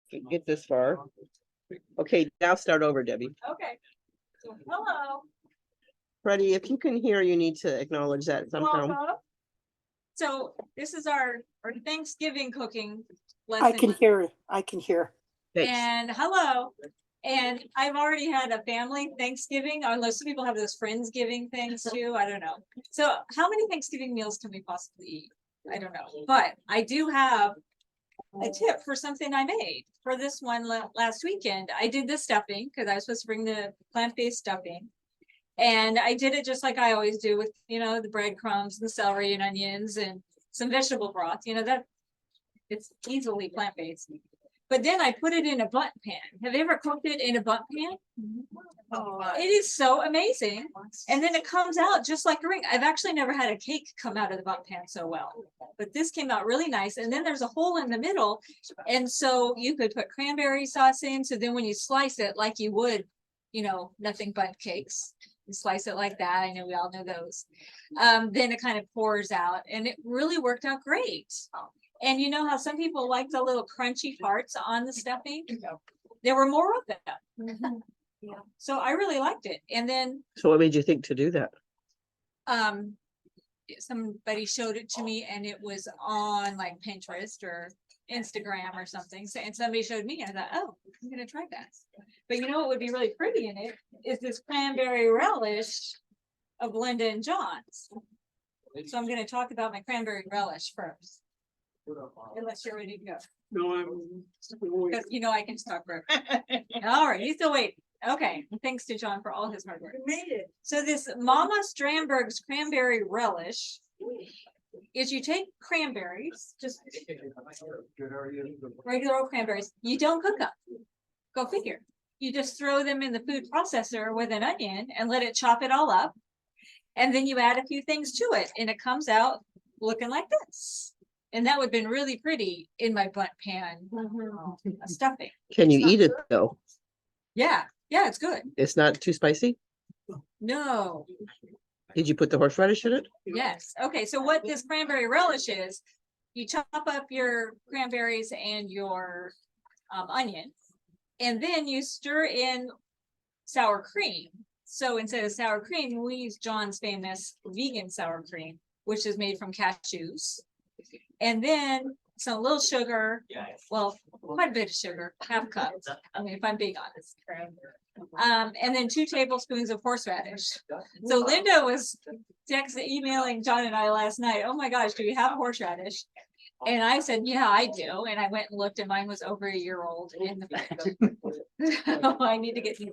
get this far. Okay, now start over, Debbie. Okay. So, hello. Freddie, if you can hear, you need to acknowledge that somehow. Welcome. So this is our Thanksgiving cooking I lesson. can hear it. I can hear. Thanks. And hello. And I've already had a family Thanksgiving, unless people have those Friendsgiving things too. I don't know. So how many Thanksgiving meals can we possibly eat? I don't know. But I do have a tip for something I made for this one last weekend. I did the stuffing because I was supposed to bring the plant-based stuffing. And I did it just like I always do with, the breadcrumbs, the celery and onions and some vegetable broth, that it's easily plant-based. But then I put it in a bundt pan. Have you ever cooked it in a bundt pan? Oh, it is so amazing. And then it comes out just like a ring. I've actually never had a cake come out of the bundt pan so well, but this came out really nice. And then there's a hole in the middle. And so you could put cranberry sauce in. So then when you slice it like you would, nothing but cakes, you slice it like that. I know we all know those. Then it kind of pours out and it really worked out great. And you know how some people like the little crunchy parts on the stuffing? There were more of them. Yeah. So I really liked it. And then So what made you think to do that? somebody showed it to me and it was on like Pinterest or Instagram or something. So, and somebody showed me and I thought, oh, I'm gonna try that. But you know what would be really pretty in it is this cranberry relish of Linda and John's. So I'm gonna talk about my cranberry relish first. Unless you're ready to go. No, I'm still waiting. Because I can talk forever. All right, you still wait. Okay, thanks to John for all his hard work. Made it. So this Mama Strandberg's cranberry relish is you take cranberries, just regular old cranberries. You don't cook them. Go figure. You just throw them in the food processor with an onion and let it chop it all up. And then you add a few things to it and it comes out looking like this. And that would have been really pretty in my bundt pan stuffing. Can you eat it though? Yeah, it's good. It's not too spicy? No, Did you put the horseradish in it? yes. Okay, so what this cranberry relish is, you chop up your cranberries and your onion, and then you stir in sour cream. So instead of sour cream, we use John's famous vegan sour cream, which is made from cashews. And then some little sugar, well, quite a bit of sugar, half cup. I mean, if I'm being honest. And then 2 tablespoons of horseradish. So Linda was emailing John and I last night. Oh my gosh, do you have horseradish? And I said, yeah, I do. And I went and looked and mine was over a year old in the fridge. So I need to get you.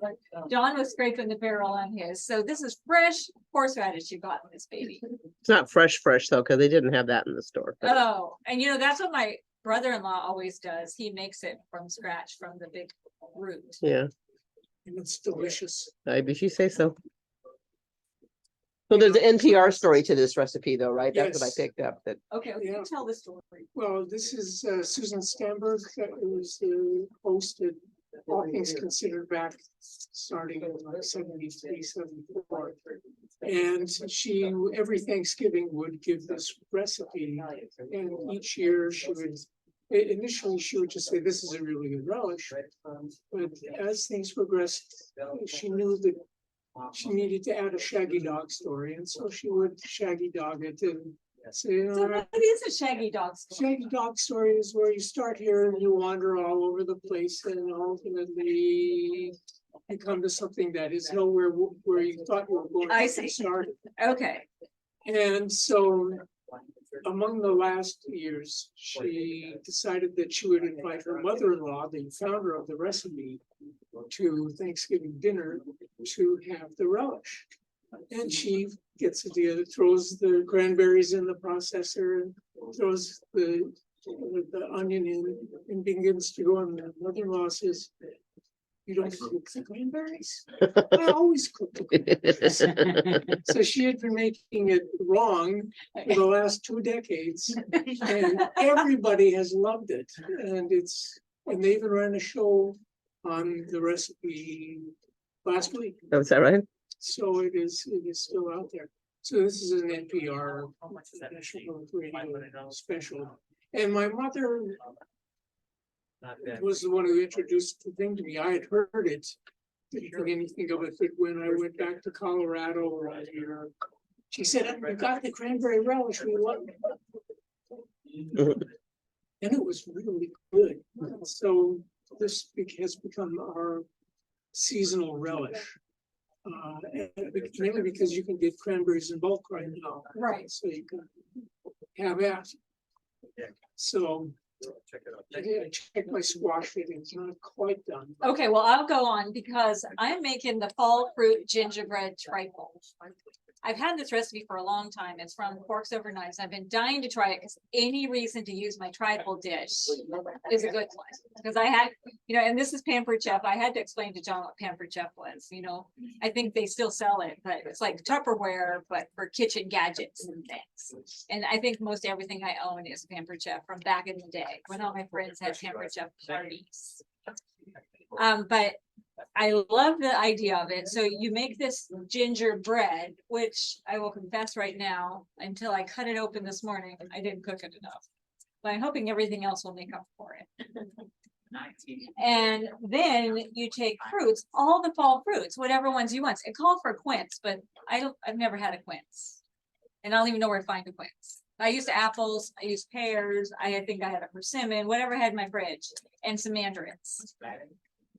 John was scraping the barrel on his. So this is fresh horseradish you got in this baby. It's not fresh though, because they didn't have that in the store. Oh, and that's what my brother-in-law always does. He makes it from scratch from the big root. Yeah, And it's delicious. if you say so. So there's an NPR story to this recipe though, right? That's what I Yes. picked up that. Okay, well, you Yeah. tell the story. Well, this is Susan Stamberg. It was hosted, all things considered, back starting in like 73, 74. And she, every Thanksgiving, would give this recipe. And each year she would, initially she would just say, this is a really good relish. But as things progressed, she knew that she needed to add a Shaggy Dog story. And so she would Shaggy Dog it and say, So what is a shaggy dog story? Shaggy Dog story is where you start here and you wander all over the place and ultimately you come to something that is nowhere where you thought you were going I to see. start. Okay, And so among the last years, she decided that she would invite her mother-in-law, the founder of the recipe, to Thanksgiving dinner to have the relish. And she gets it together, throws the cranberries in the processor, throws the onion in and begins to go. And the mother-in-law says, you don't cook the cranberries? I always cook the cranberries. So she had been making it wrong for the last 2 decades. And everybody has loved it. And they even ran a show on the recipe last week. Oh, is that right? So it is still out there. So this is an NPR national radio special. And my mother was the one who introduced the thing to me. I had heard it. Didn't think anything of it, but when I went back to Colorado last year, she said, "I got the cranberry relish we love." And it was really good. So this has become our seasonal relish. Mainly because you can get cranberries in bulk right now. Right. So you can have that. So I checked my squash, it's not quite done. Okay, well, I'll go on because I'm making the fall fruit gingerbread trifle. I've had this recipe for a long time. It's from Forks Over Knives. I've been dying to try it because any reason to use my trifle dish is a good one. Because I had, and this is Pampered Chef. I had to explain to John what Pampered Chef was, I think they still sell it, but it's like Tupperware, but for kitchen gadgets and things. And I think most everything I own is Pampered Chef from back in the day when all my friends had Pampered Chef parties. But I love the idea of it. So you make this gingerbread, which I will confess right now, until I cut it open this morning, I didn't cook it enough. But I'm hoping everything else will make up for it. And then you take fruits, all the fall fruits, whatever ones you want. It called for quince, but I've never had a quince. And I don't even know where to find a quince. I used apples, I used pears, I think I had a persimmon, whatever I had in my fridge, and some mandarins.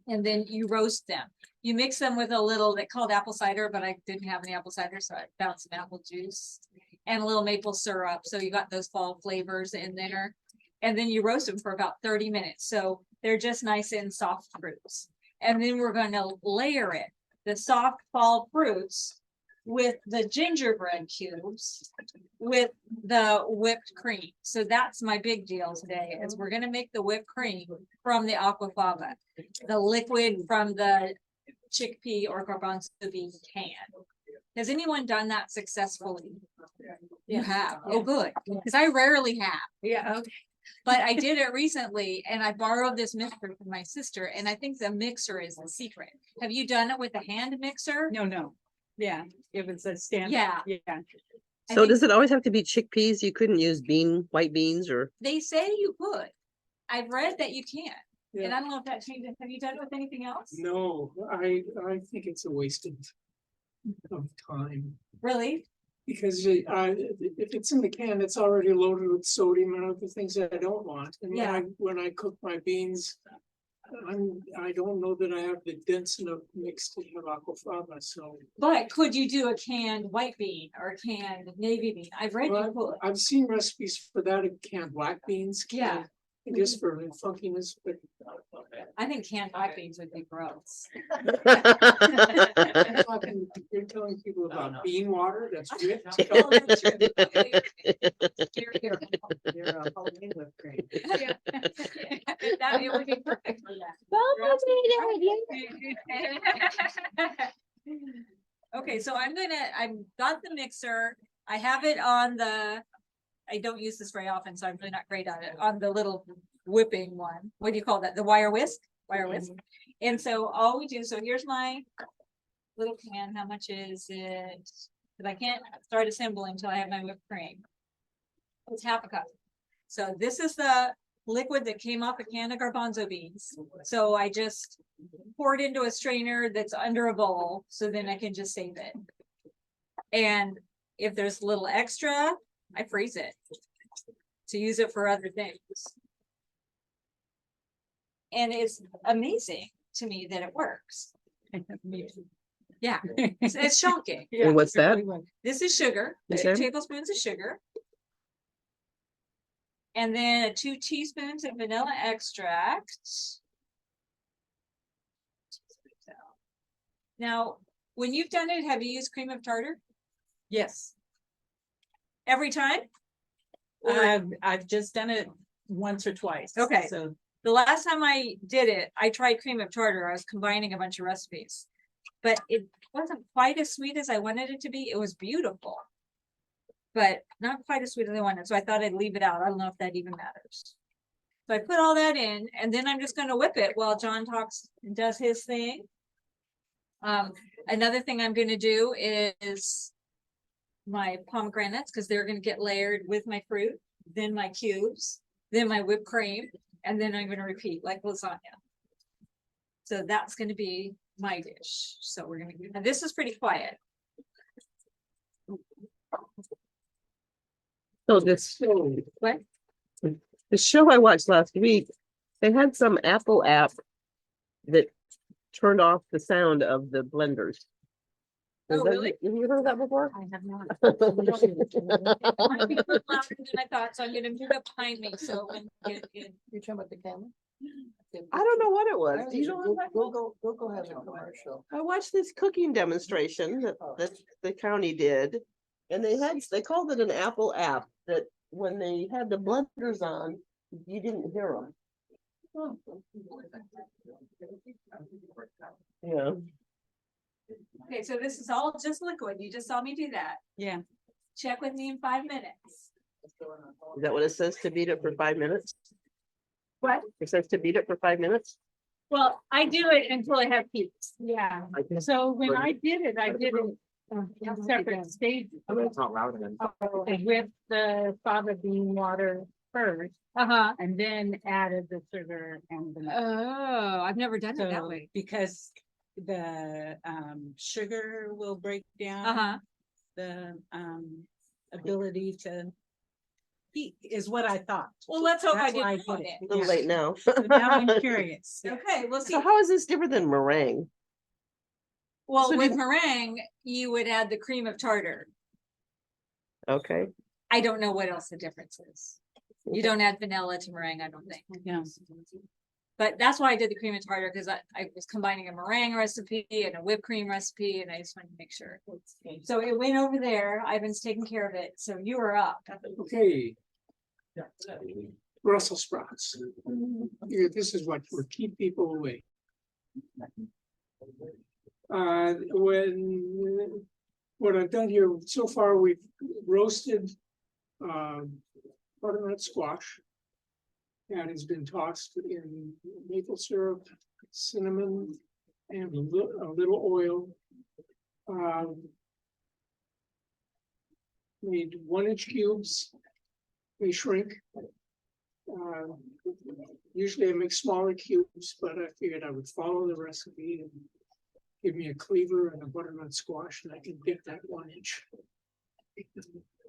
And then you roast them. You mix them with a little, they called apple cider, but I didn't have any apple cider, so I found some apple juice and a little maple syrup. So you got those fall flavors in there. And then you roast them for about 30 minutes. So they're just nice and soft fruits. And then we're going to layer it, the soft fall fruits, with the gingerbread cubes, with the whipped cream. So that's my big deal today, is we're gonna make the whipped cream from the aquafaba, the liquid from the chickpea or garbanzo bean can. Has anyone done that successfully? You have? Oh, good, because I rarely have. Yeah, okay. But I did it recently and I borrowed this mixer from my sister, and I think the mixer is the secret. Have you done it with a hand mixer? No. Yeah, if it's a stand. Yeah. Yeah. I So think does it always have to be chickpeas? You couldn't use white beans or? They say you could. I've read that you can. And Yeah. I don't know if that changes. Have you done it with anything else? No, I think it's a waste of time. Really? Because if it's in the can, it's already loaded with sodium and other things that I don't want. And Yeah. when I cook my beans, I don't know that I have the dense enough mix to have aquafaba, so. But could you do a canned white bean or a canned navy bean? I've read you could. I've seen recipes for that, canned black beans. Yeah. Just for funkiness, but I think canned white beans would be gross. you're telling people about bean water that's whipped. Well, that's true. That it would be perfect for that. Okay, so I've got the mixer. I have it on I don't use this very often, so I'm really not great at it, on the little whipping one. What do you call that? The wire whisk? Wire whisk. And so all we do, so here's my little can. How much is it? Because I can't start assembling until I have my whipped cream. It's half a cup. So this is the liquid that came off a can of garbanzo beans. So I just pour it into a strainer that's under a bowl, so then I can just save it. And if there's a little extra, I freeze it to use it for other things. And it's amazing to me that it works. Yeah, it's shocking. And what's that? This is sugar, Okay. 2 tablespoons of sugar. And then 2 teaspoons of vanilla extract. Now, when you've done it, have you used cream of tartar Yes, every time? Or I've just done it once or twice. Okay. So the last time I did it, I tried cream of tartar. I was combining a bunch of recipes, but it wasn't quite as sweet as I wanted it to be. It was beautiful, but not quite as sweet as I wanted. So I thought I'd leave it out. I don't know if that even matters. So I put all that in, and then I'm just going to whip it while John talks and does his thing. Another thing I'm going to do is my pomegranates, because they're going to get layered with my fruit, then my cubes, then my whipped cream, and then I'm gonna repeat like lasagna. So that's gonna be my dish. So we're gonna, and this is pretty quiet. So this, So, What? the show I watched last week, they had some Apple app that turned off the sound of the blenders. Oh, really? Have you heard of that before? I have not. Might be a little louder than I thought, so I'm gonna move up behind me, so when you get. You're talking about the camera? I don't know what it was. Do you know what that was? Google has a commercial. I watched this cooking demonstration that the county did. And they called it an Apple app that when they had the blenders on, you didn't hear them. Yeah. Okay, so this is all just liquid. You just saw me do that. Yeah. Check with me in 5 minutes. Is that what it says, to beat it for 5 minutes? What? It says to beat it for 5 minutes? Well, I do it until I have peaks. Yeah, I guess. so when I did it in separate stages. It's not loud enough. With the fava bean water first, Uh-huh. and then added the sugar and the. Oh, I've never done it that So, way. because the sugar will break down. Uh-huh. The ability to heat is what I thought. Well, let's hope I That's why didn't put it. it. A little late now. So now I'm curious. Okay, we'll see. So how is this different than meringue? Well, so with did- meringue, you would add the cream of tartar. Okay. I don't know what else the difference is. You don't add vanilla to meringue, I don't think. Yeah. But that's why I did the cream of tartar, because I was combining a meringue recipe and a whipped cream recipe, and I just wanted to make sure. So it went over there. Ivan's taking care of it. So you are up. okay. Brussels sprouts. Yeah, this is what will keep people away. What I've done here, so far, we've roasted butternut squash. That has been tossed in maple syrup, cinnamon, and a little oil. Made 1-inch cubes. They shrink. Usually I make smaller cubes, but I figured I would follow the recipe and give me a cleaver and a butternut squash, and I can get that 1-inch.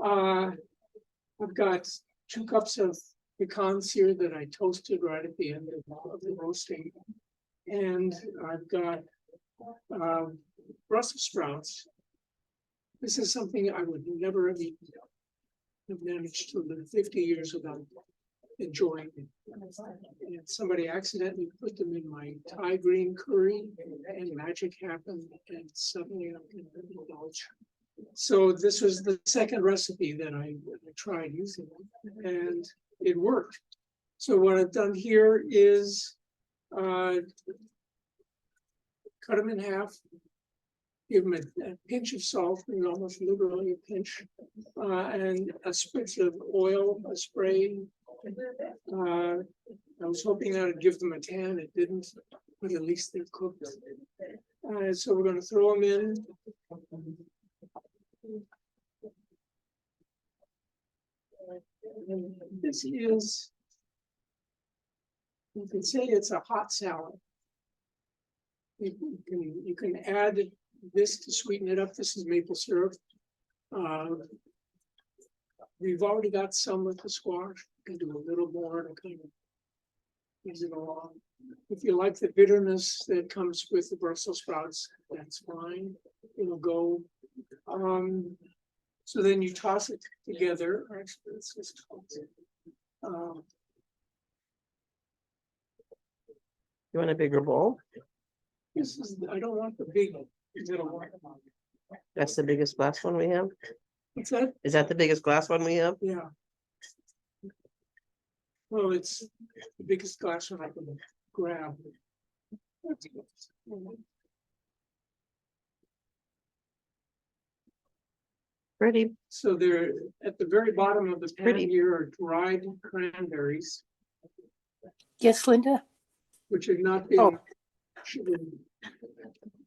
I've got 2 cups of pecans here that I toasted right at the end of the roasting. And I've got Brussels sprouts. This is something I would never have eaten. I've managed to live 50 years without enjoying it. And somebody accidentally put them in my Thai green curry, and magic happened, and suddenly I can indulge. So this was the second recipe that I tried using, and it worked. So what I've done here is cut them in half, give them a pinch of salt, and almost literally a pinch, and a spritz of oil, a spray. I was hoping that would give them a tan. It didn't, but at least they're cooked. So we're going to throw them in. This is, you can say it's a hot salad. You can add this to sweeten it up. This is maple syrup. We've already got some with the squash. You can do a little more to kind of ease it along. If you like the bitterness that comes with the Brussels sprouts, that's fine. It'll go. So then you toss it together. Actually, let's just toss it. You want a bigger bowl? This is, I don't want the big little one. That's the biggest glass one we have? What's that? Is that the biggest glass one we have? Yeah. Well, it's the biggest glass one I can grab. Ready? So there, at the very bottom of the pan Pretty. here are dried cranberries, Yes, Linda? which have not been.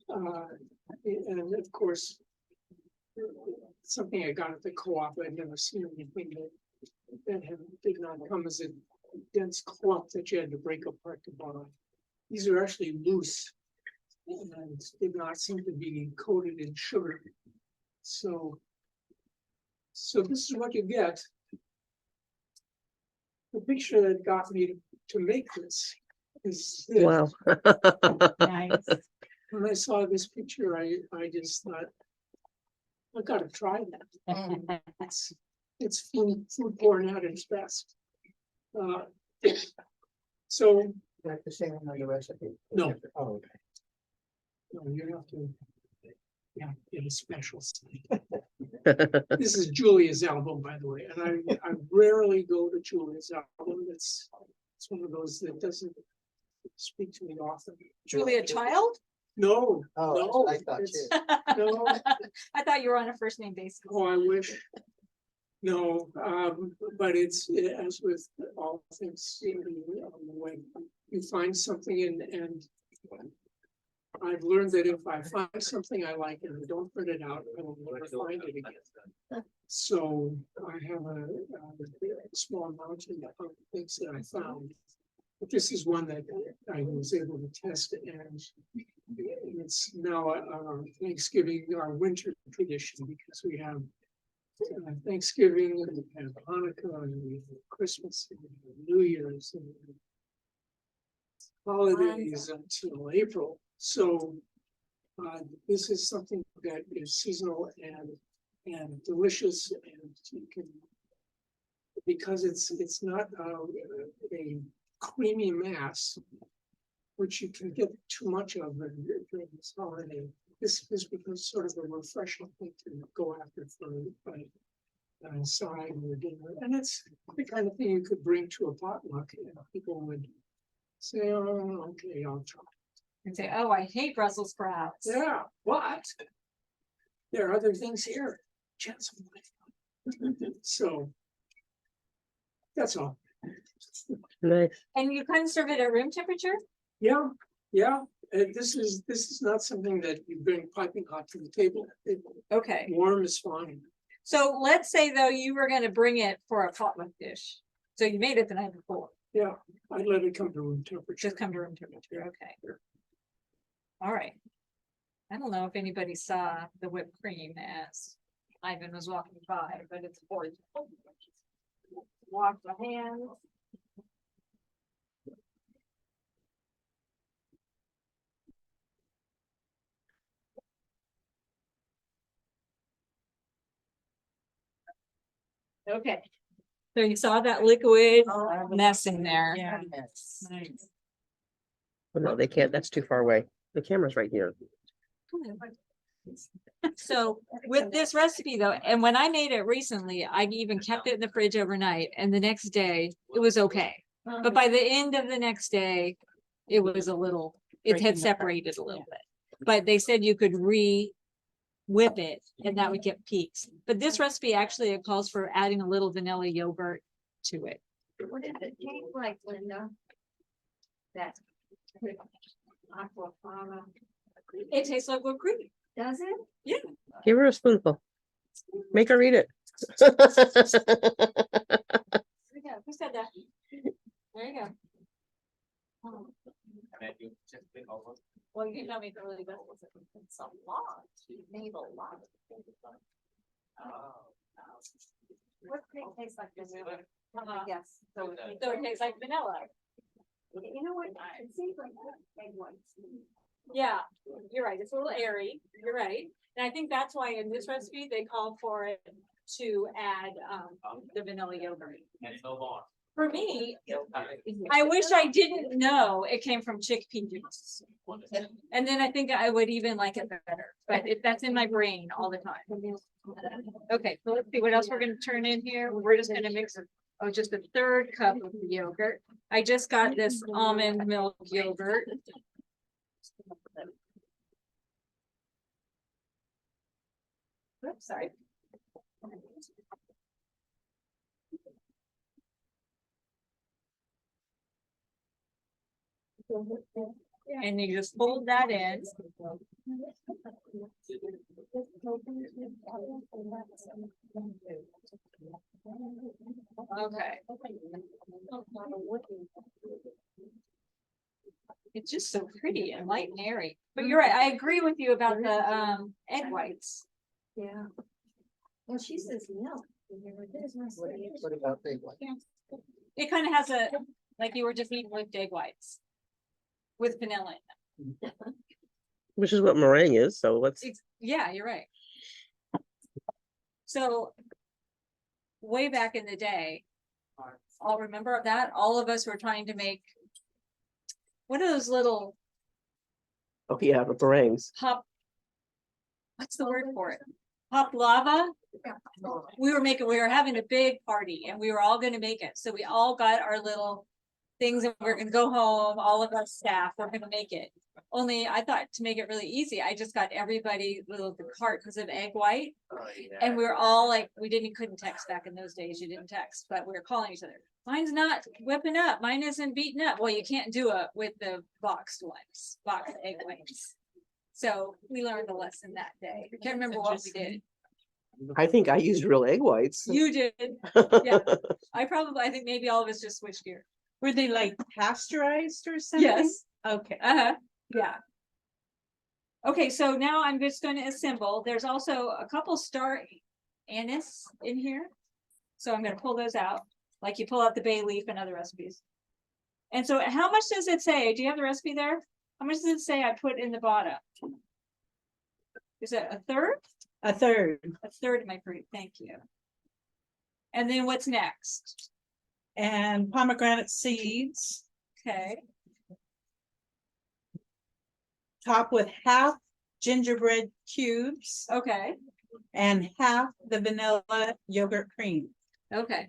Oh. And of course, something I got at the co-op, I'd never seen anything that did not come as a dense clump that you had to break apart to buy. These are actually loose and did not seem to be coated in sugar. So this is what you get. The picture that got me to make this is this. Wow. Nice. When I saw this picture, I just thought, I gotta try that. It's food pouring out its best. So, Like the same on the recipe. No. Oh, okay. no, you have to. Yeah, get a special. This is Julia's album, by the way, and I rarely go to Julia's album. It's one of those that doesn't speak to me often. Julia Child? No, Oh, that's no, what I thought it's- too. no, I thought you were on a first name basis. oh, I wish. No, but it's as with all things, when you find something and I've learned that if I find something I like and I don't print it out, I will never find it again. So I have a small mountain of things that I found. But this is one that I was able to test, and it's now our Thanksgiving, our winter tradition, because we have Thanksgiving, and we have Hanukkah, and we have Christmas, and we have New Year's, and holidays until April. So this is something that is seasonal and delicious, and you can, because it's not a creamy mass, which you can get too much of during this holiday. This becomes sort of a refreshing thing to go after for side or dinner, and it's the kind of thing you could bring to a potluck, and people would say, "Oh, okay, I'll try." And say, oh, I hate Brussels sprouts. Yeah, but there are other things here. Chance of life. So that's all. Nice. And you couldn't serve it at room temperature? Yeah, yeah. This is not something that you bring piping hot to the table. Okay, Warm is fine. so let's say though you were gonna bring it for a potluck dish. So you made it the night before, Yeah, I'd let it come to room temperature. just come to room temperature, okay. All right. I don't know if anybody saw the whipped cream as Ivan was walking by, but it's gorgeous. Wash my hands. Okay, so you saw that liquid mess in there. Yeah. Yes. Nice. Well, no, they can't. That's too far away. The camera's right here. So with this recipe though, and when I made it recently, I even kept it in the fridge overnight and the next day it was okay. But by the end of the next day, it was a little, it Breaking had apart. separated a little bit. But they said you could whip it and that would get peaks. But this recipe actually, it calls for adding a little vanilla yogurt to it. What does it taste like, Linda? That. Aquafaba, It tastes like whipped cream. does it? Give her a spoonful. Make her eat it. There you go. Who said that? There you go. Oh, well, you know me the really best. It's a lot. You made a lot. What cream tastes like vanilla? Uh-huh. Yes. So it tastes like vanilla. You know what? It seems like egg whites. Yeah, you're right. It's a little airy. You're right. And I think that's why in this recipe, they call for it to add the vanilla yogurt. For me, I wish I didn't know it came from chickpeas. And then I think I would even like it better, but that's in my brain all the time. Okay, so let's see what else we're gonna turn in here. We're just gonna mix just a third cup of the yogurt. I just got this almond milk yogurt. Oops, sorry. And you just fold that in. Okay. It's just so pretty and light and airy. But you're right, I agree with you about the egg whites. Yeah. Well, she says milk. What about big one? It kind of has a, like you were just eating with egg whites. With vanilla in them. Which is what meringue is, so let's, Yeah, you're right. So. Way back in the day. I'll remember that, all of us were trying to make. What are those little oh yeah, the meringues. pop? What's the word for it? Pop lava? We were having a big party and we were all gonna make it, so we all got our little things and we're gonna go home, all of us staff, we're gonna make it. Only I thought to make it really easy, I just got everybody little cartons of egg white. And we were all like, couldn't text back in those days, you didn't text, but we were calling each other. Mine's not whipping up, mine isn't beaten up. Well, you can't do it with the boxed ones, boxed egg whites. So we learned a lesson that day. I can't remember what we did. I think I used real egg whites. You did, yeah. I think maybe all of us just switched gear. Were they like pasteurized or something? Yes. Okay. Uh-huh, yeah. Okay, so now I'm just going to assemble. There's also a couple star anise in here. So I'm gonna pull those out, like you pull out the bay leaf and other recipes. And so how much does it say? Do you have the recipe there? How much does it say I put in the bottom? Is it a third? A third. A third of my fruit, thank you. And then what's next? And pomegranate seeds, Okay, top with half gingerbread cubes okay, and half the vanilla yogurt cream. okay.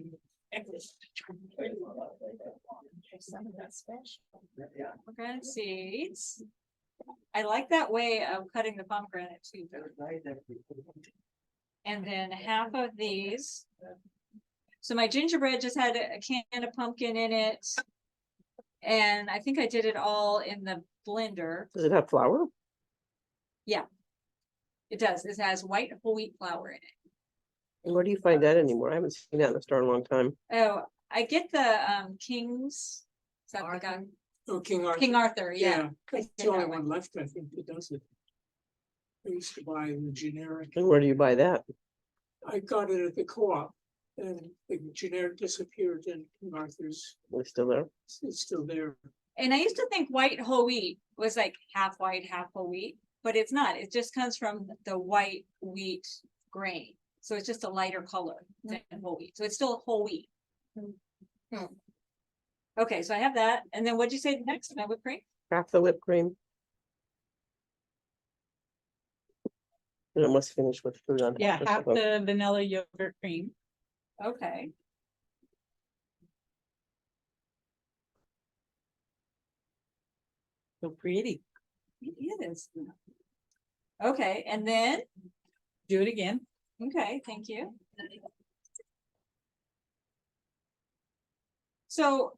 Pomegranate seeds. I like that way of cutting the pomegranate too. And then half of these. So my gingerbread just had a can of pumpkin in it. And I think I did it all in the blender. Does it have flour? It does. It has white whole wheat flour in it. And where do you find that anymore? I haven't seen that in the store in a long time. Oh, I get the King's. Is that the guy? Oh, King Arthur. King Arthur, yeah. That's the only one left, I think, that does it. I used to buy the generic. And where do you buy that? I got it at the co-op and the generic disappeared and King Arthur's It's still there. is still there. And I used to think white whole wheat was like half white, half whole wheat, but it's not. It just comes from the white wheat grain. So it's just a lighter color than whole wheat. So it's still whole wheat. Okay, so I have that. And then what'd you say next? My whipped cream? Half the whipped cream. And it must finish with fruit on. top Yeah, just half above. the vanilla yogurt cream. Okay. So pretty. It is. Okay, and then, Do it again. okay, thank you. So,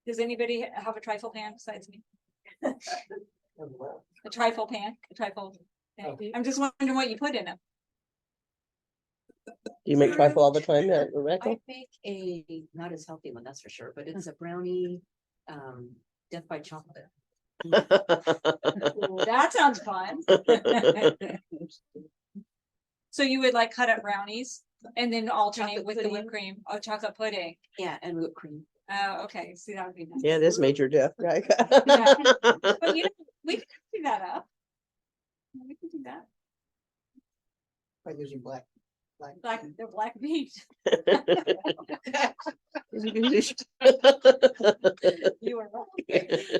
does anybody have a trifle pan besides me? A trifle pan, a trifle. pan? I'm just wondering what you put in it. Do you make trifle all the time, Rebecca? I make a, not as healthy one, that's for sure, but it's a brownie, death by chocolate. That sounds fun. So you would like cut up brownies and then alternate Chocolate with the whipped pudding. cream, oh, chocolate pudding. Yeah, and whipped cream. Oh, okay, see, that would be nice. Yeah, it is major death, right? But you know, we can do that up. We can do that. By using black. They're black meat. You are right.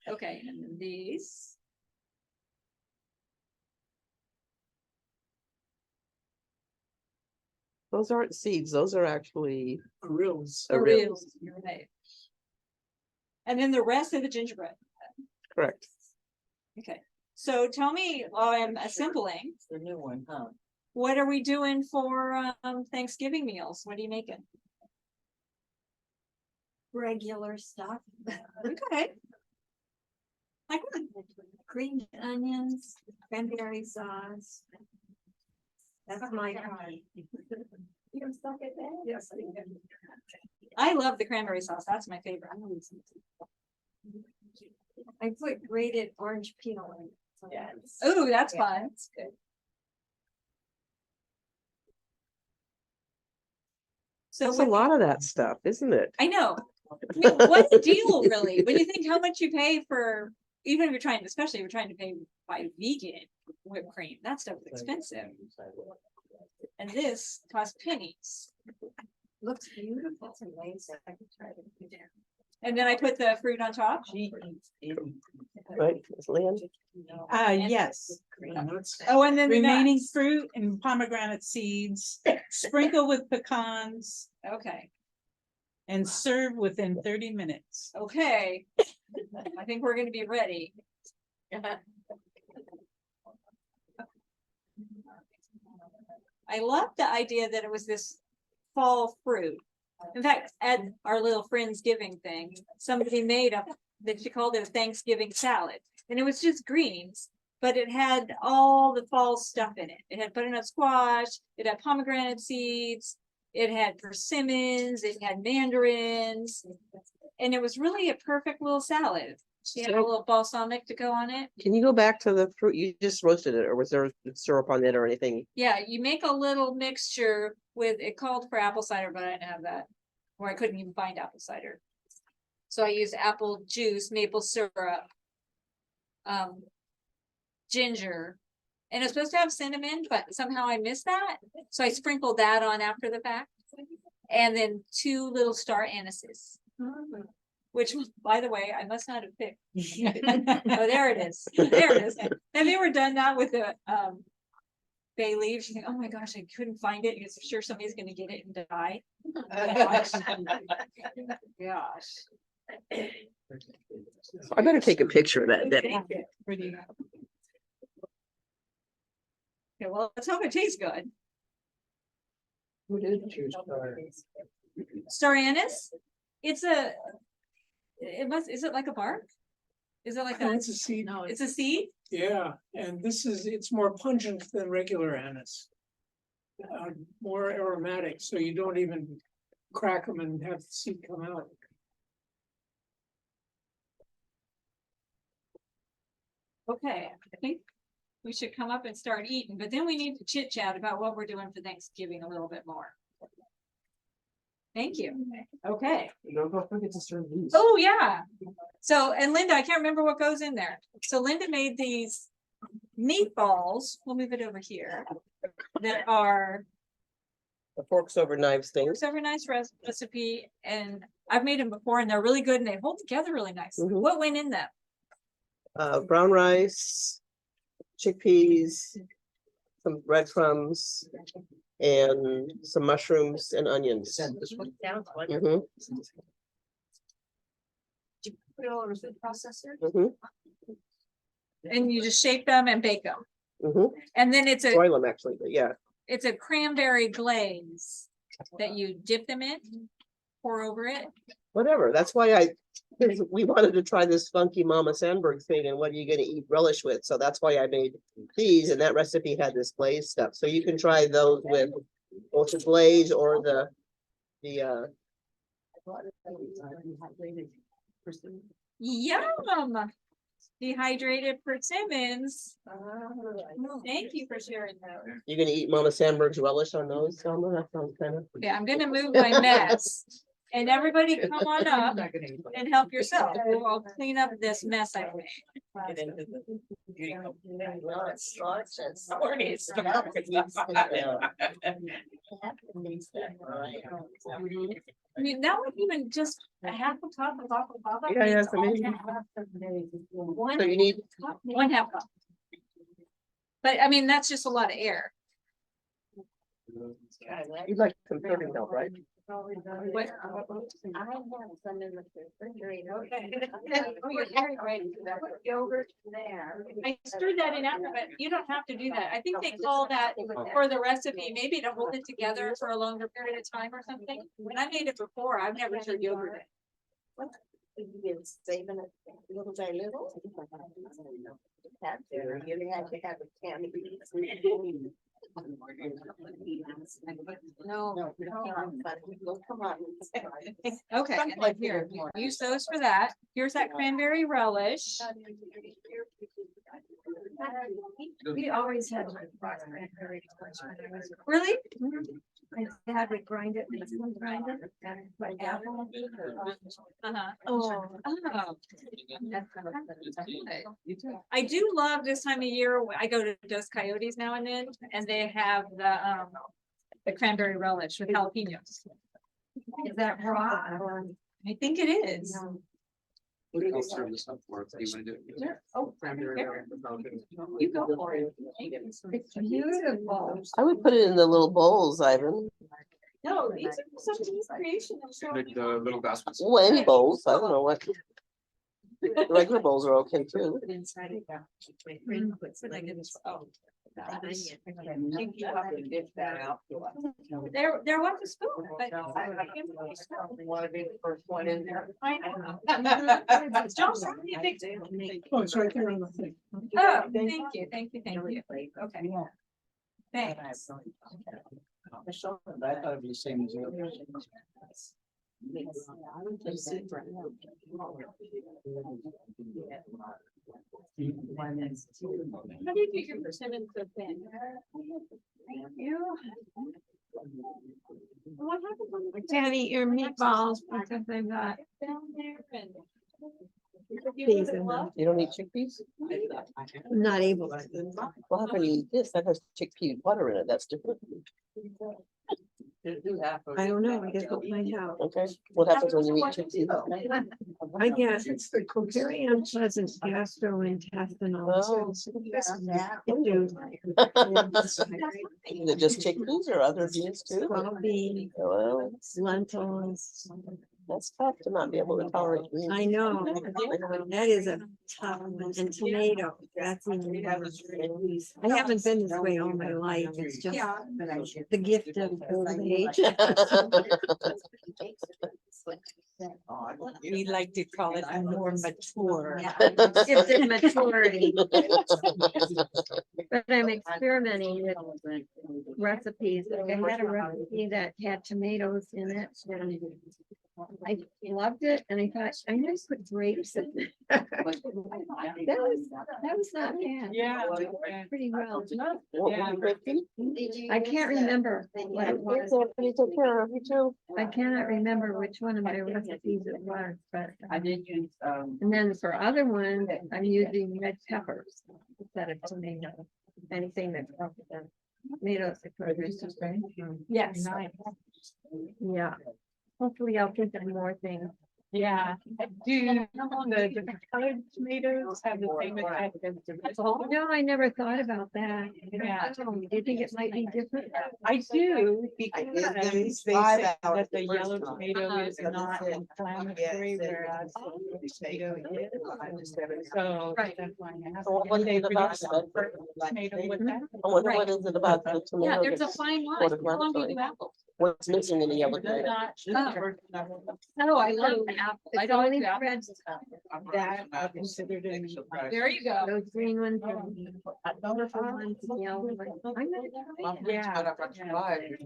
Okay, and then these. Those aren't seeds, those are actually Reals. Oreos. You're right. And then the rest of the gingerbread. Correct. Okay, so tell me while I'm assembling, The new one, huh? what are we doing for Thanksgiving meals? What are you making? Regular stuff. Okay. Like what? Green onions, cranberry sauce. That's my. You can suck it in? Yes. I love the cranberry sauce. That's my favorite. I put grated orange peel in. Yes. Oh, that's fun. That's good. So That's a lot of that stuff, isn't it? I know. I mean, what's the deal really? When you think how much you pay for, even if you're trying, especially if you're trying to pay by vegan whipped cream, that stuff is expensive. And this costs pennies. Looks beautiful. It's amazing. I could try it. And then I put the fruit on top. Right, Ms. Lynn? Yes. And that's, Oh, and then the Remaining nuts. fruit and pomegranate seeds, sprinkle with pecans Okay, and serve within 30 minutes. okay. I think we're gonna be ready. I love the idea that it was this fall fruit. In fact, at our little Friendsgiving thing, somebody made a, that she called it a Thanksgiving salad. And it was just greens, but it had all the fall stuff in it. It had butternut squash, it had pomegranate seeds, it had persimmons, it had mandarins. And it was really a perfect little salad. She had a So- little balsamic to go on it. Can you go back to the fruit? You just roasted it, or was there syrup on it or anything? Yeah, you make a little mixture with, it called for apple cider, but I didn't have that. Or I couldn't even find apple cider. So I used apple juice, maple syrup. Ginger. And it's supposed to have cinnamon, but somehow I missed that. So I sprinkled that on after the fact. And then 2 little star anises. Which, by the way, I must not have picked. Oh, there it is. There it is. Have you ever done that with the bay leaves? You think, oh my gosh, I couldn't find it. Because I'm sure somebody's gonna get it and die. Gosh. I better take a picture of that, Debbie. Pretty. Okay, well, let's hope it tastes good. Who did choose star? Star anise? It's a, it must, is it like a bark? Is it like a, it's a seed. No, it's a seed? Yeah, and this is, it's more pungent than regular anise. More aromatic, so you don't even crack them and have the seed come out. Okay, I think we should come up and start eating, but then we need to chit chat about what we're doing for Thanksgiving a little bit more. Thank you. Okay. Don't forget to serve these. Oh, yeah. So, and Linda, I can't remember what goes in there. So Linda made these meatballs. We'll move it over here. That are The forks over knives things. serve a nice recipe, and I've made them before, and they're really good, and they hold together really nice. Mhm. What went in them? Brown rice, chickpeas, some breadcrumbs, and some mushrooms and onions. Send this one. Sounds like. Mhm, Put it all in a food processor. mhm, And you just shape them and bake them. mhm. And then it's a, Boil them actually, but yeah. it's a cranberry glaze that you dip them in, pour over it. Whatever, that's why we wanted to try this funky Mama Sandberg thing, and what are you gonna eat relish with? So that's why I made these, and that recipe had this glaze stuff, so you can try those with both the glaze or the Yum! Dehydrated persimmons. Thank you for sharing that. you're gonna eat Mama Sandberg's relish on those, Selma? That sounds kind of. Okay, I'm gonna move my mess. And everybody come on up and help yourself. I'll clean up this mess I made. I mean, that would even just a half a cup of aquafaba. Yeah, yeah, it's amazing. One, So you need, one half cup. But I mean, that's just a lot of air. you'd like some serving milk, right? What? I have some in the refrigerator. Oh, you're very right. Yogurt there. I stirred that in after, but you don't have to do that. I think they call that for the recipe, maybe to hold it together for a longer period of time or something. When I made it before, I've never stirred yogurt in. You're saving it little by little. Have to, you have to have a can. No. Come on. Okay, and then here, use those for that. Here's that cranberry relish. We always had like cranberry relish when I was. Really? My dad would grind it, and someone grind it, and put apple. Uh-huh. Oh. Oh. That's kind of fun. I do love this time of year. I go to Dos Coyotes now and then, and they have the cranberry relish with jalapenos. Is that raw? I think it is. I'll serve this up for it. Do you wanna do it? Sure. Oh, Cranberry. here. You go for it. It's beautiful. I would put it in the little bowls, Ivan. No, these are some of his creation. I'm sure. Like the little glass ones. Well, any bowls, I don't know what. The regular bowls are okay too. Put inside it, my friend puts like this. Oh. Mm-hmm. There was a spoon, but. Want to be the first one in there? I know. Don't say anything. Oh, it's right there on the thing. Oh, thank you. Okay. Thanks. I thought it'd be the same as you. How do you get your persimmon so thin? Thank you. What happened when we Can't eat your meatballs because they've got. down there and? Peas in them. You don't eat chickpeas? I'm not able to. Well, how can you eat this? That has chickpea butter in it. That's different. I don't know, I guess we'll find out. Okay, what happens when you eat chickpeas? I guess it's very unpleasant gastrointestinal Oh. issues. Is it just chickpeas or other beans too? Well, beans, Well, lentils. that's tough to not be able to tolerate beans. I know, that is a tough one, and tomato, that's even worse. I haven't been this way all my life, it's just the gift of old age. We like to call it more mature. Gift of maturity. But I'm experimenting with recipes, like I had a recipe that had tomatoes in it, and I loved it, and I thought, I might put grapes in it. That was not bad. Yeah. Pretty well. What would you make them? I can't remember what it was. Yes, Anthony, take care of you too. I cannot remember which one of my recipes it was, but. I did use, And then for other ones, I'm using red peppers instead of tomato. Anything that. Tomatoes. Yes. Yeah. Hopefully I'll think of more things. Yeah, do the different colored tomatoes have the same effect as the red? No, I never thought about that. Yeah. Do you think it might be different? I do, because they say that the yellow Uh-huh. tomato is not inflammatory, whereas the tomato is. So. Right. that's why I asked. So what And they is it about produce the- Tomato with that. I wonder what is it about the Yeah, tomato? there's a that's fine line. sort of How long do you do inflammatory? apples? What's missing in the yellow They're tomato? not. No, I love apples. I It's don't only do apples. red, That are considered in. There you go. those green ones. Colorful ones, yellow ones. I'm gonna try it.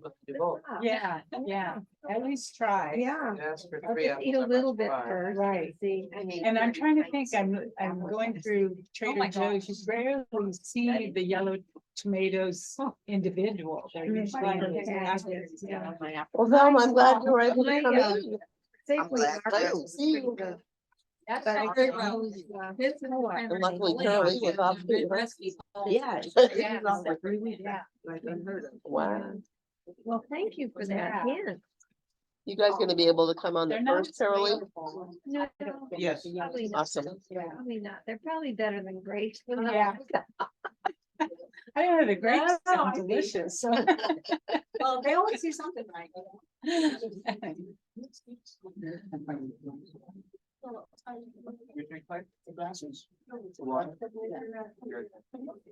Yeah, yeah, at least try. Yeah, Ask for I'll three just eat a little bit Right. first. Right. See. And I'm trying to think, I'm going through my Trader Joe's, you rarely see the yellow tomatoes individual. They're usually in the packets, yeah. Well, Velma, I'm glad you were able to come My, in. Safely. See you. That's But I not heard very well. those, This is the cranberry And luckily jelly. Carol was off Good too, huh? recipes. Yeah. Yeah. Wow. Well, thank you for that. Yeah. You guys gonna be able to come on the They're not first, Caroline? flavorful. No, Yes. probably not. Awesome. Probably not. They're probably better than grapes. but not- Yeah. I don't know, the grapes Oh, sound I see. delicious, so. Well, they always do something right.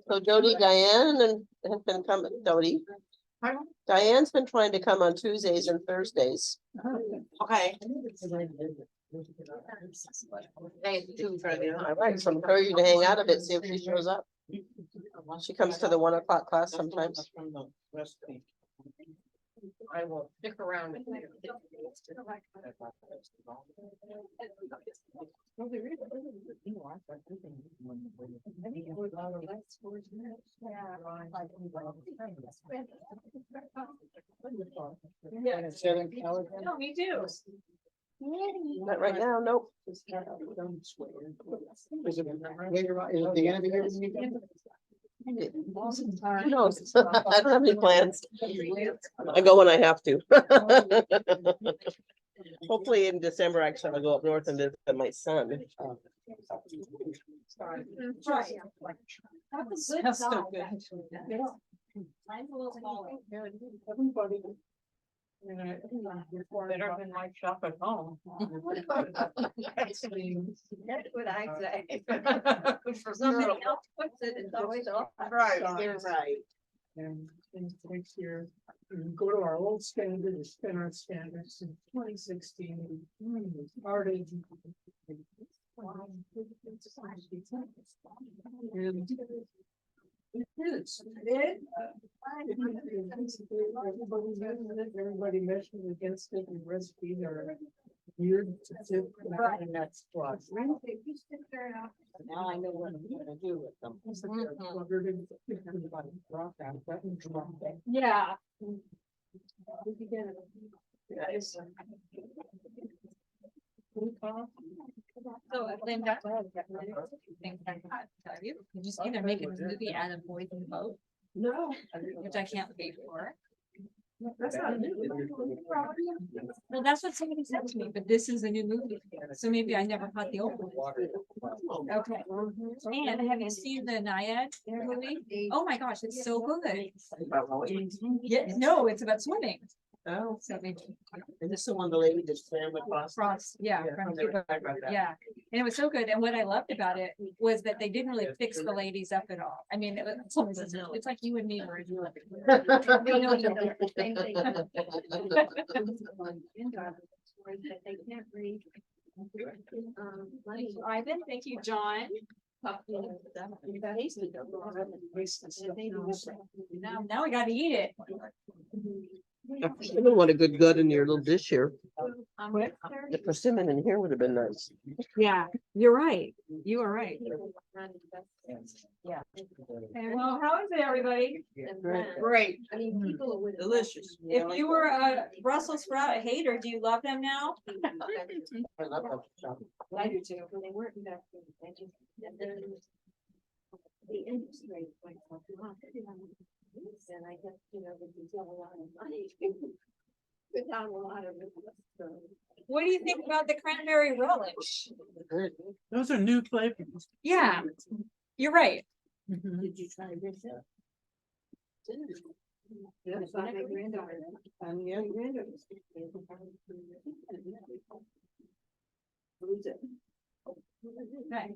So Jody, Diane and has been coming, Jody. Diane's been trying to come on Tuesdays and Thursdays. Okay. All right, so I'm encouraging you to hang out a bit, see if she shows up. She comes to the 1 o'clock class sometimes. From the recipe. I will stick around. No, me too. Not right now, nope. Is it the end of the year? Who knows? I don't have any plans. I go when I have to. Hopefully in December, actually, I'll go up north and visit my son. Right. That's so good. Mine's a little smaller. Everybody. Better than my shop at home. That's what I say. For somebody else puts it, it's always off. Right, you're right. And next year, we go to our old standard, and spin our standards in 2016. Started. And everybody measured against it, and recipes are geared to fit the next spot. Now I know what I'm gonna do with them. Yeah. So Linda. You just either make a movie out of Boys in the Boat. No. Which I can't wait for. That's not new. Well, that's what somebody said to me, but this is a new movie, so maybe I never caught the old one. Okay. And have you seen the Naiad movie? Oh my gosh, it's so good. Yeah, no, it's about swimming. Oh, So maybe is this the one the lady just swam across? Frost, yeah, from Cuba. I read that. Yeah, and it was so good. And what I loved about it was that they didn't really fix the ladies up at all. I mean, it's like you and me were. They can't read. Ivan, thank you, John. Now we gotta eat it. I don't want a good gut in your little dish here. What? The persimmon in here would have been nice. Yeah, you're right. You are right. Yeah. Okay, well, how is it, everybody? Great. I mean, people would. Delicious. If you were a Brussels sprout hater, do you love them now? I love that. I do too. When they weren't back then, they just. The industry. Like, and I guess, you know, they can sell a lot of money. Without a lot of. What do you think about the cranberry relish? Those are new flavors. Yeah, you're right. Did you try this? Yeah. It's not my granddaughter. Yeah. My granddaughter. Who's it? Okay.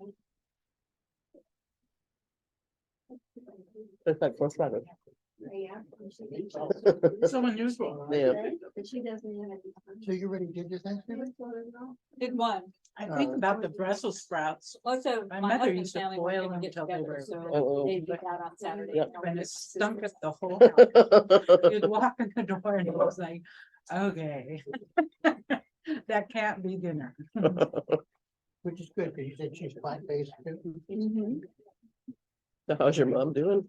It's like first rabbit. Yeah. So unusual. Yeah. But she doesn't have it. So you already did your Thanksgiving? Good one. I think about the Brussels sprouts. Also, My my mother husband's used to family boil wanted to them get till they together, were- so Uh-oh. they'd be out on Saturday. Yep. And it stunk up the whole house. You'd walk in the door and it was like, okay. That can't be dinner. Which is good, because you said she's plant-based too. So how's your mom doing?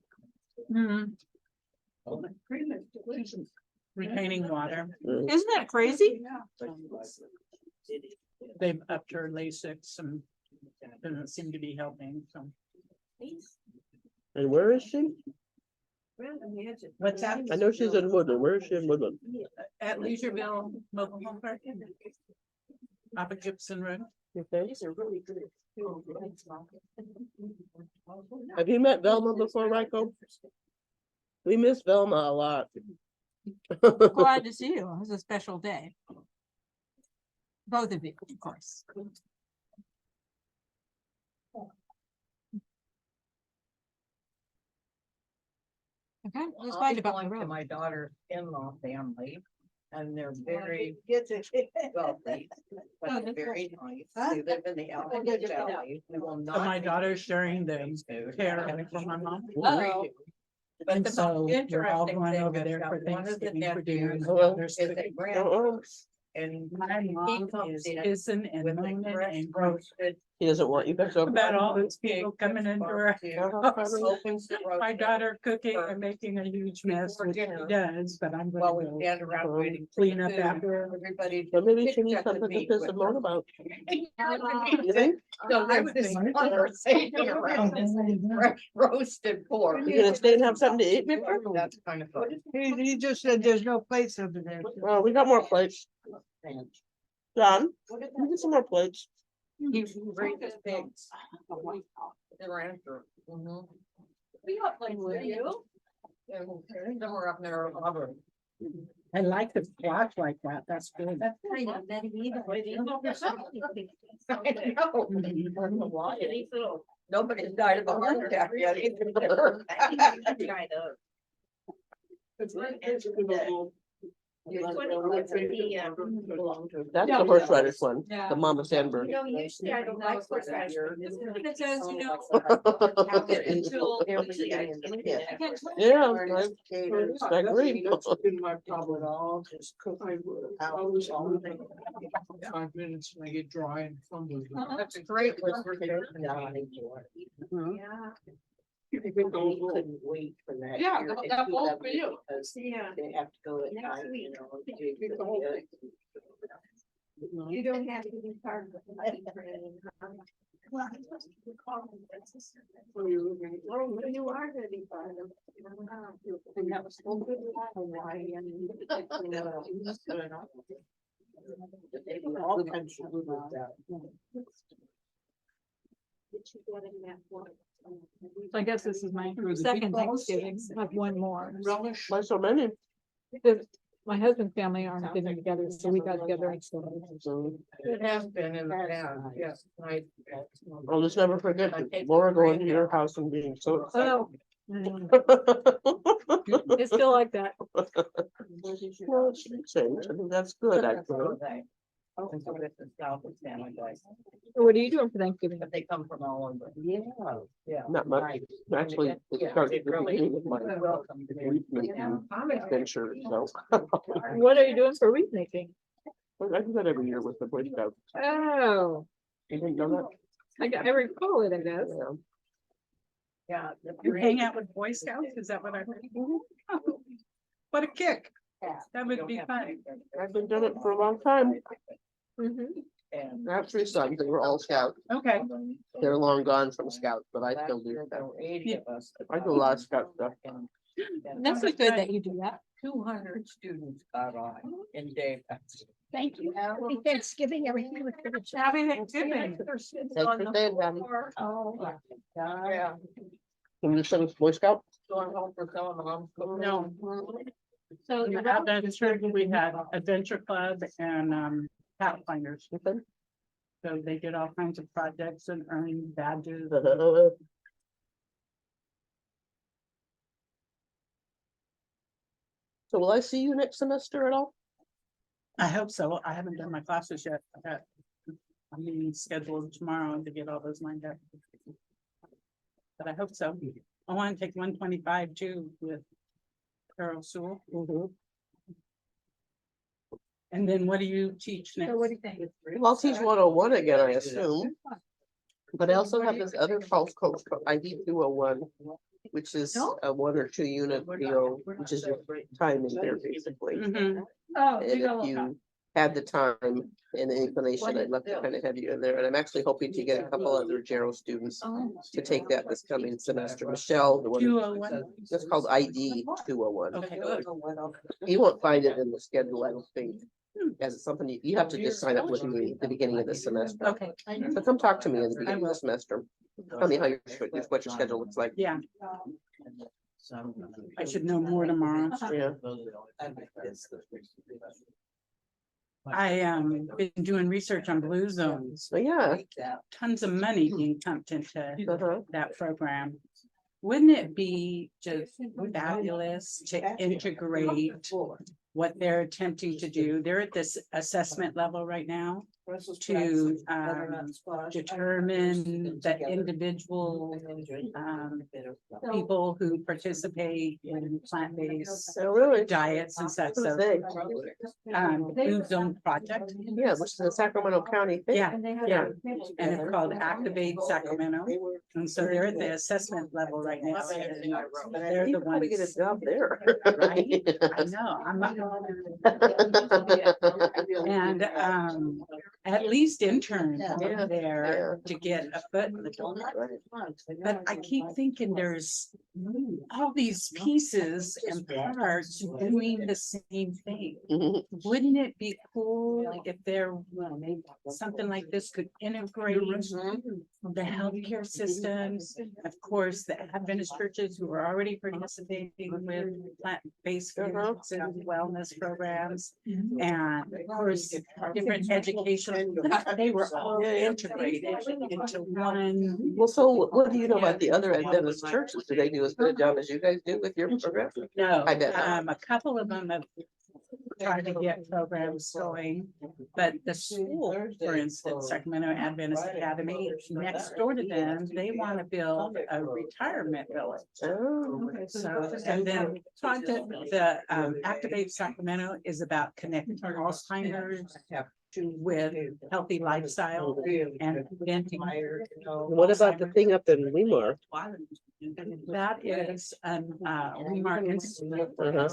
Mhm. Retaining water. Mm. Isn't that crazy? They've upped her Lasix and doesn't seem to be helping, so. And where is she? What's that? I know she's in Woodland. Where is she in Woodland? At Leisureville Mobile Home Park. Up at Gibson Road. Okay. These are really good. Have you met Velma before, Michael? We miss Velma a lot. Glad to see you. It was a special day. Both of you, of course. Okay, let's find about the room. My daughter-in-law family. And they're very wealthy, but very nice. They live in the Allegheny Valley. They will So my not. daughter's sharing the care for my mom. Oh. But And the so most we're all interesting going thing over is there that for one of the Thanksgiving for dinner. nephews and the other's is a cooking. grandpa. And My he mom comes is in pissing and with a moaning fresh and groaning roasted. He doesn't want you guys over. about all those people coming into her house. Opens the My roasted daughter cooking and making a huge mess, before which she dinner. does, but I'm While gonna we go stand around waiting. for clean the up food, after her. Everybody. But maybe she chit needs chat something to meet piss with and moan her. about. You You think? So there was this conversation around this fresh roasted pork. You gonna stay and have something to eat, Victor? That's kind of fun. He just said there's no place over there. Well, we got more plates. John, you get some more plates. He raises pigs. The rancher. We got places for you. And somewhere up there in Auburn. I like the flash like that, that's good. That's kind of medieval. I know. Nobody's died of a heart attack yet either. That's the horseradish one, Yeah. the Mama Sandberg. You know, usually I don't like horseradish. This is what it says, you know. Yeah, I agree. That's been my problem. I'll just cook. I always 5 minutes when I get dry and fumble. That's a great. Couldn't wait for that. Yeah, year. that won't for you. Because Yeah. They have to go at Next night, week. you know. Pick the whole thing. You don't have to be part of it. So you're looking Oh, you are gonna be part of it. And that was so good. All kinds of food like that. So I guess this is my second Thanksgiving, I have one more. relish. Why so many? Because my husband's family aren't getting together, so we got together and so. It has been in the past, yes. I'll just never forget Laura going to your house and being so excited. Oh. It's still like that. Well, it should change. I think that's good, actually. What are you doing for Thanksgiving? But they come from all over. Yeah. Not much. Actually, it Yeah, started it with really- me with my welcome to bereavement adventure, so. What are you doing for wreath making? I do that every year with the Boy Scouts. Oh, You didn't know I recall it, I guess. that? Yeah. You hang out with Boy Scouts, is that what I heard? What a kick. That would be fun. Yeah, I've been doing it for a long time. Mhm. I have 3 sons, they were all scouts. Okay. They're long gone from scouts, but I still do. I do a lot of scout stuff. That's so good that you do that. 200 students got on in Davis. Thank you. Happy Thanksgiving, everything was good. Happy Thanksgiving. Thanks for saying that. Oh, Yeah. Can you send us Boy Scout? Going home for some of them. No. so We you're had we had Adventure Club and Pathfinders. So they did all kinds of projects and earning badges. So will I see you next semester at all? I hope so. I haven't done my classes yet. I'm meeting scheduled tomorrow to get all those lined up. But I hope so. I want to take 125 too with Carol Sewell. And then what do you teach next? So what do you think? Well, I'll teach 101 again, I assume. But I also have this other health coach, ID 201, which is a 1 or 2 unit deal, which is your time in there basically. Mhm. Oh, And if you had the time and the inclination, I'd love to kind of have you in there. And I'm actually hoping to get a couple other Jarrow students to take that this coming semester. Michelle, the one, 201. it's called ID 201. Okay, good. You won't find it in the schedule, I don't think. As it's something you have to just sign up with me at the beginning of the semester. Okay, So come talk to me in the beginning of the semester. Tell me how what your schedule looks like. yeah, I should know more tomorrow. Yeah. I been doing research on blue zones, So yeah. tons of money being pumped into Uh-huh. that program. wouldn't it be just fabulous to integrate what they're attempting to do? They're at this assessment level right now to determine the individual people who participate in plant-based Oh, really? diets and such. Who's So, they? Food Zone Project. Yeah, which is a Sacramento County thing. Yeah, yeah. And it's called Activate Sacramento. And so they're at the assessment level right now. and They're You the probably get a ones. job there. Right? I know, and at least intern Yeah, there to get a foot in the door. But I keep thinking there's all these pieces and parts doing the same thing. Mhm. Wouldn't it be cool if there, something like this could integrate the healthcare systems? Of course, the Adventist churches who are already participating with plant-based foods and wellness programs. And of course, different education, they were all integrated into one. Well, so what do you know about the other Adventist churches? Do they do as good a job as you guys do with your program? No, I bet not. a couple of them have tried to get programs going, but the school, for instance, Sacramento Adventist Academy, next door to them, they want to build a retirement village. Oh, So, and then the Activate Sacramento is about connecting Alzheimer's with healthy lifestyle and preventing. what about the thing up in Weimar? That is, Weimar Institute. Uh-huh.